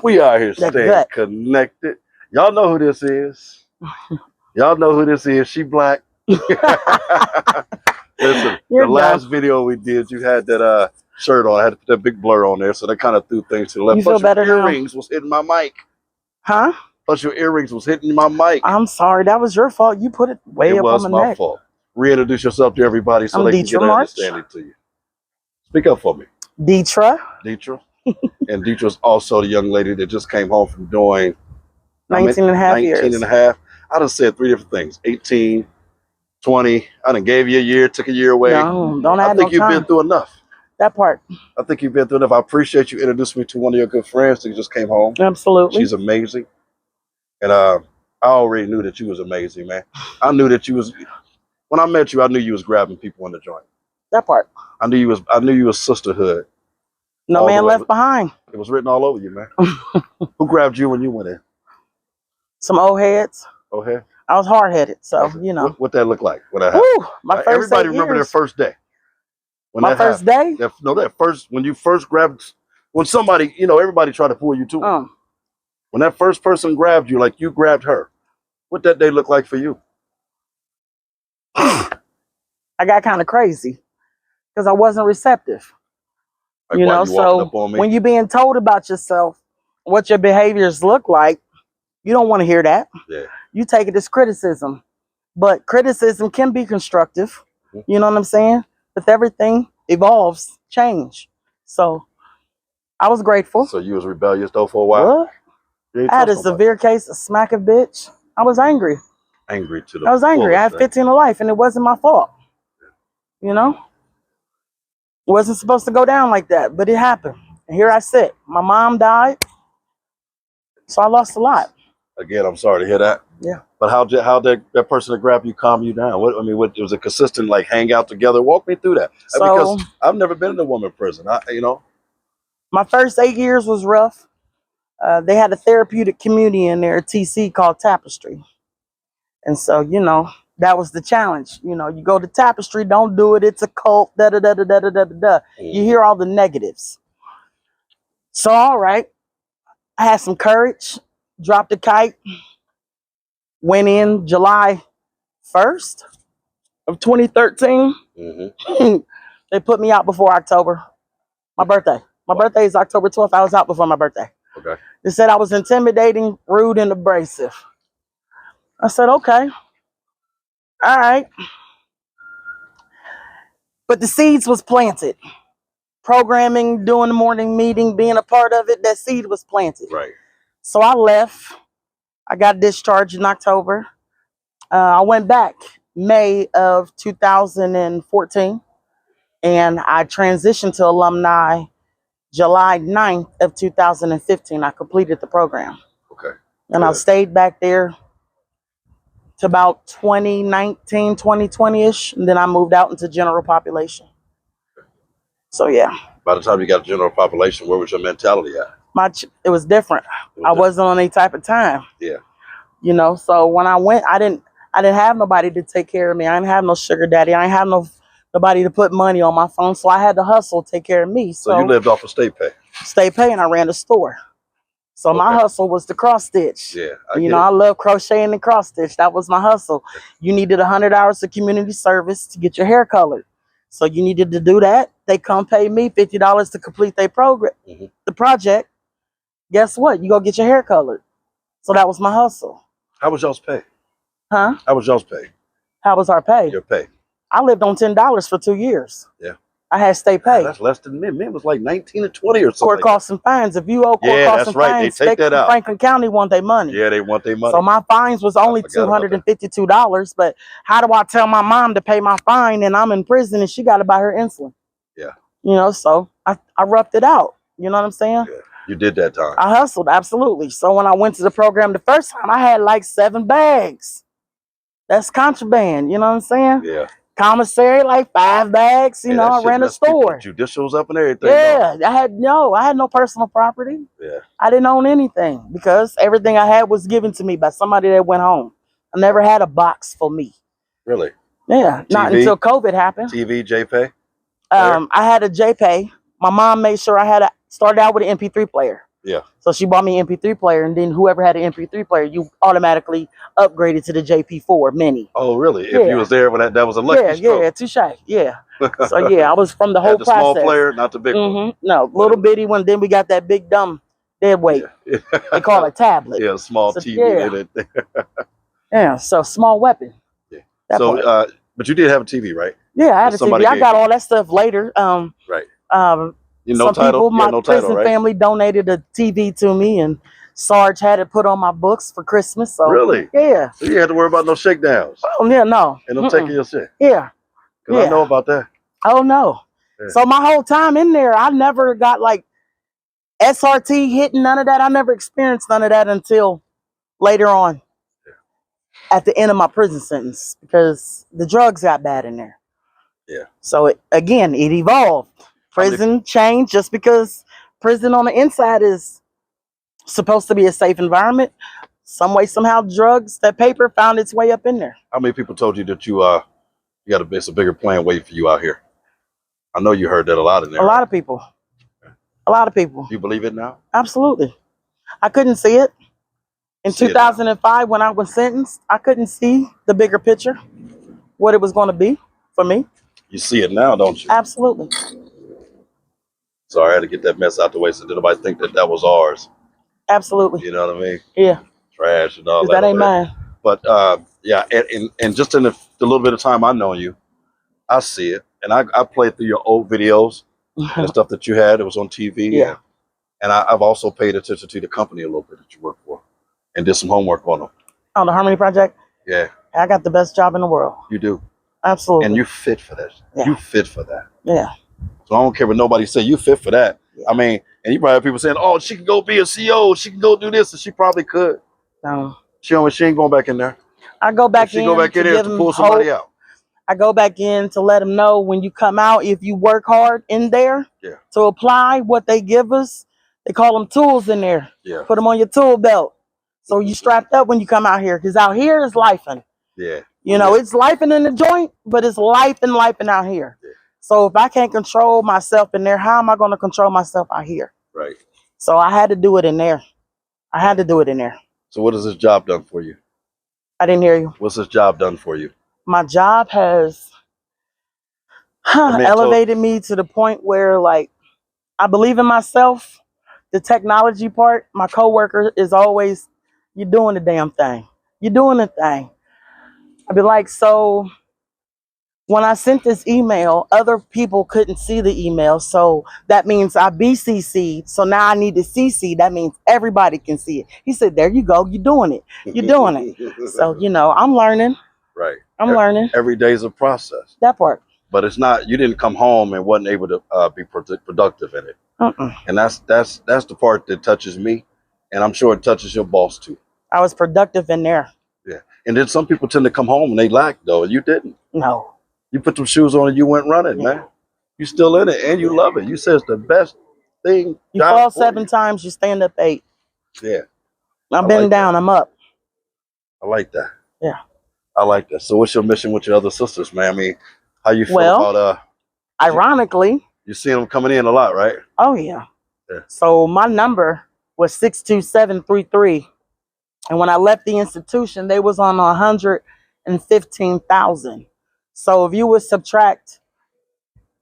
We are here That staying gut. connected. Y'all know who this is. Y'all know who this is. She black. Listen, the last video we did, you had that shirt on. I had to put that big blur on there, so that kind of threw things to the left. You feel better your now? earrings was hitting my mic. Huh? Plus your earrings was hitting my mic. I'm sorry. That was your fault. You put it way up on my neck. It was my fault. Reintroduce yourself to everybody so they can get an understanding to you. Speak up for me. Detra. Detra. And Detra's also the young lady that just came home from doing 19 and a half years. 19 and a half. I done said 3 different things. 18, 20. I done gave you a year, took a year away. No, don't add I think no time. you've been through enough. That part. I think you've been through enough. I appreciate you introducing me to one of your good friends that just came home. Absolutely. She's amazing. And I already knew that you was amazing, man. I knew that you was, when I met you, I knew you was grabbing people in the joint. That part. I knew you was sisterhood. No man left behind. It was written all over you, man. Who grabbed you when you went in? Some old heads. Old head? I was hard-headed, so, you know. What that look like when that happened? Woo, my first everybody remember their first day. When my first day? When you first grabbed, when somebody, you know, everybody tried to pull you to. When that first person grabbed you, like you grabbed her, what that day look like for you? I got kind of crazy because I wasn't receptive. Like, you know, so when you're being told about yourself, what your behaviors look like, you don't want to hear that. Yeah. You take it as criticism, but criticism can be constructive. You know what I'm saying? With everything evolves, change. So I was grateful. So you was rebellious though for a while? What? I had a severe case of smack a bitch. I was angry. Angry to the I was angry. I had 15 of life and it wasn't my fault. You know? It wasn't supposed to go down like that, but it happened. And here I sit. My mom died. So I lost a lot. Again, I'm sorry to hear that. Yeah. But how that person that grabbed you calm you down? What was a consistent like hang out together? Walk me through that. So, because I've never been in a woman prison. You know. My first 8 years was rough. They had a therapeutic community in there, TC, called Tapestry. And so, you know, that was the challenge. You know, you go to Tapestry, don't do it. It's a cult, da-da-da-da-da-da-da-da. You hear all the negatives. So, all right. I had some courage, dropped a kite, went in July 1st of 2013. They put me out before October, my birthday. My birthday is October 12th. I was out before my birthday. Okay. They said I was intimidating, rude, and abrasive. I said, okay. All right. But the seeds was planted. Programming, doing the morning meeting, being a part of it, that seed was planted. Right. So I left. I got discharged in October. I went back May of 2014. And I transitioned to alumni July 9th of 2015. I completed the program. Okay. And I stayed back there to about 2019, 2020-ish. And then I moved out into general population. So, yeah. By the time you got to general population, where was your mentality at? It was different. I wasn't on any type of time. Yeah. You know, so when I went, I didn't have nobody to take care of me. I didn't have no sugar daddy. I didn't have nobody to put money on my phone. So I had to hustle, take care of me. So you lived off of state pay? State pay, and I ran a store. So my hustle was the cross stitch. Yeah. I love crocheting and cross stitch. That was my hustle. You needed 100 hours of community service to get your hair colored. So you needed to do that. They come pay me $50 to complete their program, the project. Guess what? You go get your hair colored. So that was my hustle. How was y'all's pay? Huh? How was y'all's pay? How was our pay? Your pay. I lived on $10 for 2 years. Yeah. I had state pay. That's less than me. Me was like 19 or 20 or something. Court costs and fines. If you owe court costs and fines, they take that out. Franklin County want their money. Yeah, they want their money. So my fines was only $252. But how do I tell my mom to pay my fine and I'm in prison and she got to buy her insulin? Yeah. You know, so I roughed it out. You know what I'm saying? Yeah. You did that time. I hustled, absolutely. So when I went to the program the first time, I had like 7 bags. That's contraband. You know what I'm saying? Yeah. Commissary, like 5 bags. You know, I ran a store. Judicials up and everything. Yeah, I had no personal property. Yeah. I didn't own anything because everything I had was given to me by somebody that went home. I never had a box for me. Really? Yeah, not until COVID happened. TV, JPay? I had a JPay. My mom made sure I started out with an MP3 player. Yeah. So she bought me an MP3 player, and then whoever had an MP3 player, you automatically upgraded to the JP4 Mini. Oh, really? Yeah. If you was there when that was a lucky stroke. Yeah, touche. Yeah. So yeah, I was from the whole Had the process. small player, not the big one. No, little bitty one. Then we got that big dumb dead weight. Yeah. They call it tablet. Yeah, small So, TV. Yeah, so small weapon. Yeah. That So, part. but you did have a TV, right? Yeah, I had a Somebody TV. I gave got you. all that stuff later. Right. You no some title? people, Yeah, my no title, prison right? family donated a TV to me, and Sarge had it put on my books for Christmas. So Really? yeah. So you had to worry about no shakedowns Oh yeah, no. and them taking your shit. Yeah. Because I know about that. Oh no. Yeah. So my whole time in there, I never got like SRT hitting, none of that. I never experienced none of that until later on at the end of my prison sentence, because the drugs got bad in there. Yeah. So it evolved. Prison changed just because prison on the inside is supposed to be a safe environment. Some way, somehow, drugs, that paper found its way up in there. How many people told you that you got a bigger plan waiting for you out here? I know you heard that a lot in there. A lot of people. A lot of people. You believe it now? Absolutely. I couldn't see it. In 2005, when I was sentenced, I couldn't see the bigger picture, what it was going to be for me. You see it now, don't you? Absolutely. Sorry, I had to get that mess out the way so that nobody think that was ours. Absolutely. You know what I mean? Yeah. Trash and all that. That ain't mine. But yeah, and just in the little bit of time I know you, I see it. And I played through your old videos and stuff that you had. It was on TV. Yeah. And I've also paid attention to the company a little bit that you work for and did some homework on them. On the Harmony Project? Yeah. I got the best job in the world. You do. Absolutely. And you fit for that. Yeah. You fit for that. Yeah. So I don't care what nobody say. You fit for that. Yeah. I mean, and you probably have people saying, "Oh, she can go be a CEO. She can go do this," and she probably could. She ain't going back in there. I go back in. She go back in there to pull somebody out. I go back in to let them know when you come out, if you work hard in there to apply what they give us, they call them tools in there. Yeah. Put them on your tool belt. So you strapped up when you come out here, because out here is lifing. Yeah. You know, it's lifing in the joint, but it's lifing out here. Yeah. So if I can't control myself in there, how am I going to control myself out here? Right. So I had to do it in there. I had to do it in there. So what has this job done for you? I didn't hear you. What's this job done for you? My job has elevated me to the point where, like, I believe in myself. The technology part, my coworker is always, "You're doing the damn thing. You're doing the thing." I'd be like, so when I sent this email, other people couldn't see the email. So that means I BCC'd. So now I need to CC. That means everybody can see it. He said, "There you go. You're doing it. You're doing it." So, you know, I'm learning. Right. I'm learning. Every day is a process. That part. But it's not, you didn't come home and wasn't able to be productive in it. And that's the part that touches me. And I'm sure it touches your boss too. I was productive in there. Yeah. And then some people tend to come home and they lack, though. And you didn't. No. You put them shoes on and you went running, man. You still in it and you love it. You said it's the best thing. You fall 7 times, you stand up 8. Yeah. I've been down, I'm up. I like that. Yeah. I like that. So what's your mission with your other sisters, man? I mean, how you feel about ironically, you see them coming in a lot, right? Oh yeah. So my number was 62733. And when I left the institution, they was on 115,000. So if you would subtract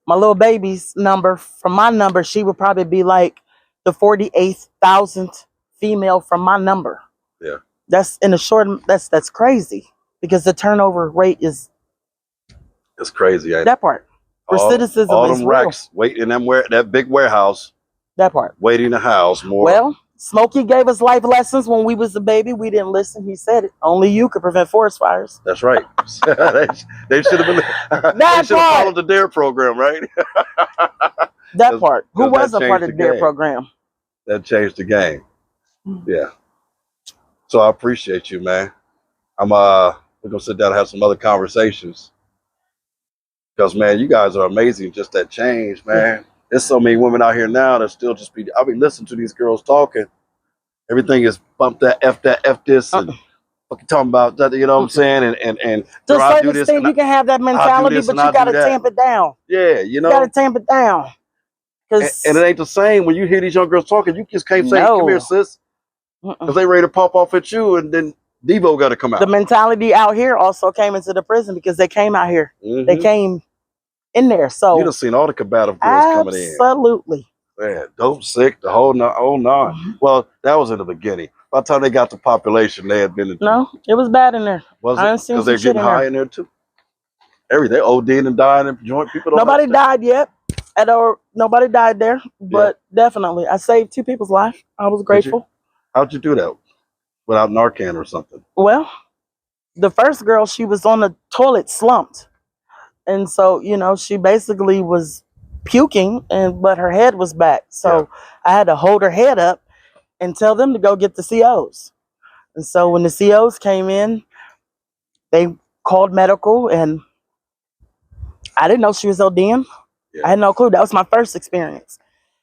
my little baby's number from my number, she would probably be like the 48,000th female from my number. Yeah. That's in a short, that's crazy, because the turnover rate is. It's crazy, ain't it? That part. Recidivism all is them real. racks waiting in that big warehouse. That part. Waiting to house more. Well, Smokey gave us life lessons when we was a baby. We didn't listen. He said it. Only you could prevent forest fires. That's right. they should have been. They should have followed the DARE program, right? That part. Who was a part of the DARE program? That changed the game. Yeah. So I appreciate you, man. We're gonna sit down and have some other conversations. Because, man, you guys are amazing. Just that change, man. There's so many women out here now that still just be. I've been listening to these girls talking. Everything is bump that, F this, and fucking talking about that. You know what I'm saying? And to a certain extent, you can have that mentality, but you got to tamp it down. Yeah, you know. You got to tamp it down. Because And it ain't the same when you hear these young girls talking. You just can't say, "Come here, no, sis," because they ready to pop off at you, and then Devo got to come the out. mentality out here also came into the prison because they came out here. They came in there. You So done seen all the combative girls coming in. absolutely. Man, dope, sick, the whole nine. Well, that was in the beginning. By the time they got the population, they had been. No, it was bad in there. Was I it? done seen Because some they're shit getting in there. high in there too. Everything ODing and dying and joint people. Don't Nobody understand. died yet. Nobody died there, but definitely, I saved 2 people's life. I was grateful. How'd you do that? Without Narcan or something? Well, the first girl, she was on the toilet slumped, and so she basically was puking, but her head was back. So I had to hold her head up and tell them to go get the COs. And so when the COs came in, they called medical, and I didn't know she was ODing. I had no clue. That was my first experience.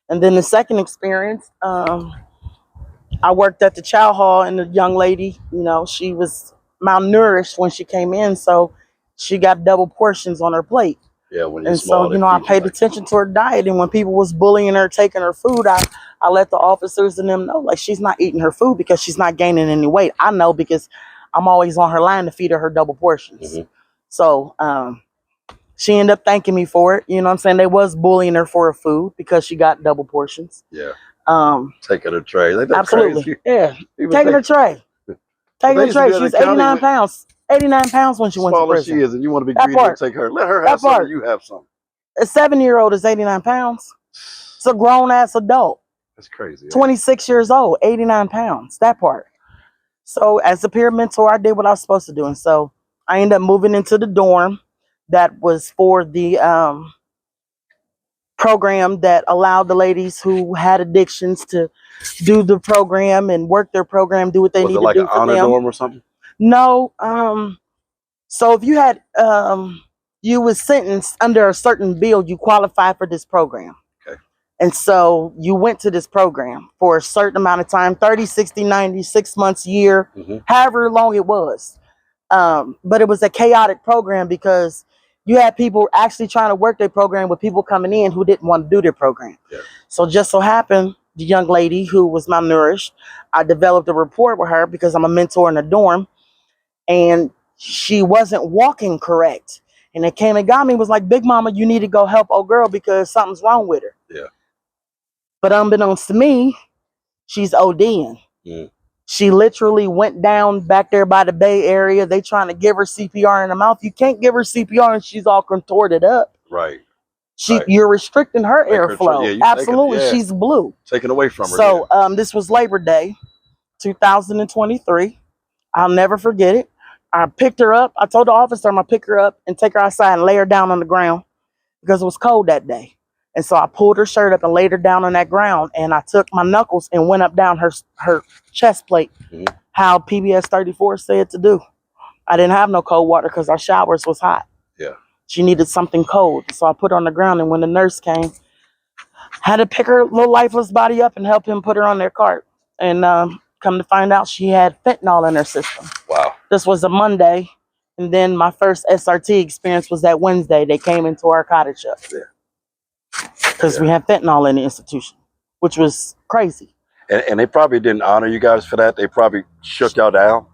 And then the second experience, I worked at the chow hall, and the young lady, she was malnourished when she came in, so she got double portions on her plate. Yeah, when you're And small, so, I paid attention to her diet, and when people was bullying her, taking her food, I let the officers and them know, like, she's not eating her food because she's not gaining any weight. I know because I'm always on her line to feed her double portions. So she ended up thanking me for it. You know what I'm saying? They was bullying her for her food because she got double portions. Yeah. Um, Taking her tray. absolutely. Crazy. Yeah. Taking her tray. Taking her tray. She was 89 pounds. 89 pounds when she went to prison. Small as she is, and you want to be That greedy part. and take her. Let her have That part. something. You have something. A 7-year-old is 89 pounds. It's a grown ass adult. That's crazy. 26 years old, 89 pounds. That part. So as a peer mentor, I did what I was supposed to do. And so I ended up moving into the dorm that was for the program that allowed the ladies who had addictions to do the program and work their program, do what they need to do for them. Was it like an honor dorm or something? No. So if you had you was sentenced under a certain bill, you qualified for this program. Okay. And so you went to this program for a certain amount of time, 30, 60, 90, 6 months, year, however long it was. But it was a chaotic program because you had people actually trying to work their program with people coming in who didn't want to do their program. Yeah. So just so happened, the young lady who was malnourished, I developed a rapport with her because I'm a mentor in the dorm, and she wasn't walking correct. And they came and got me, was like, "Big mama, you need to go help old girl because something's wrong with her." Yeah. But unbeknownst to me, she's ODing. She literally went down back there by the Bay Area. They trying to give her CPR in the mouth. You can't give her CPR and she's all contorted up. Right. You're restricting her airflow. Absolutely. She's blue. Taken away from her. So this was Labor Day, 2023. I'll never forget it. I picked her up. I told the officer I'm going to pick her up and take her outside and lay her down on the ground because it was cold that day. And so I pulled her shirt up and laid her down on that ground, and I took my knuckles and went up down her chest plate, how PBS 34 said to do. I didn't have no cold water because our showers was hot. Yeah. She needed something cold. So I put her on the ground, and when the nurse came, had to pick her little lifeless body up and help him put her on their cart. And come to find out, she had fentanyl in her system. Wow. This was a Monday, and then my first SRT experience was that Wednesday. They came into our cottage up there. Because we had fentanyl in the institution, which was crazy. And they probably didn't honor you guys for that. They probably shook y'all down.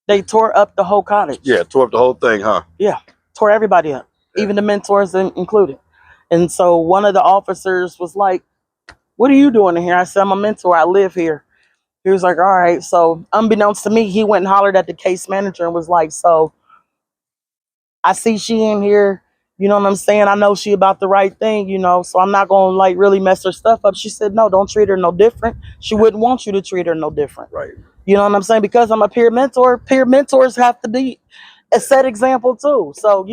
They tore up the whole cottage. Yeah, tore up the whole thing, huh? Yeah, tore everybody up, even the mentors included. And so one of the officers was like, "What are you doing in here?" I said, "I'm a mentor. I live here." He was like, "All right." So unbeknownst to me, he went and hollered at the case manager and was like, "So I see she in here. You know what I'm saying? I know she about the right thing, so I'm not going to like really mess her stuff up." She said, "No, don't treat her no different. She wouldn't want you to treat her no different." Right. You know what I'm saying? Because I'm a peer mentor, peer mentors have to be a set example too. So,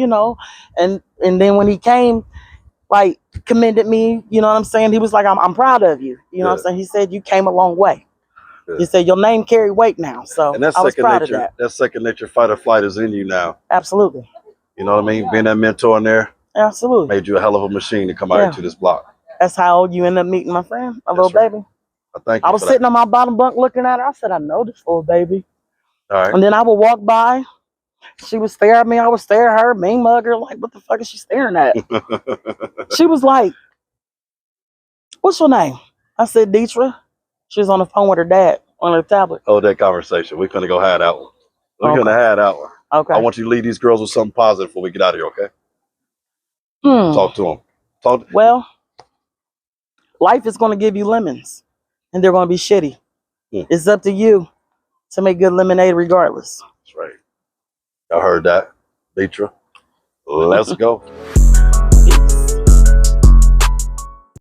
and then when he came, like commended me, you know what I'm saying? He was like, I'm proud of you. You know what I'm saying? He said, "You came a long way." He said, "Your name carry weight now." So and that's I was proud nature, of that. That second nature, fight or flight is in you now. Absolutely. You know what I mean? Being that mentor in there. Absolutely. Made you a hell of a machine to come out into this block. That's how you end up meeting my friend, my little baby. I was sitting on my bottom bunk looking at her. I said, "I know this little baby." All right. And then I would walk by. She would stare at me. I would stare at her, mean mug her, like, "What the fuck is she staring at?" She was like, What's your name? I said, Detra. She was on the phone with her dad on her tablet. Hold that conversation. We're finna go have that one. We're Okay. gonna have that one. Okay. I want you to leave these girls with something positive before we get out of here, okay? Talk to them. Well, life is going to give you lemons, and they're going to be shitty. It's up to you to make good lemonade regardless. That's right. I heard that. Detra, let's go.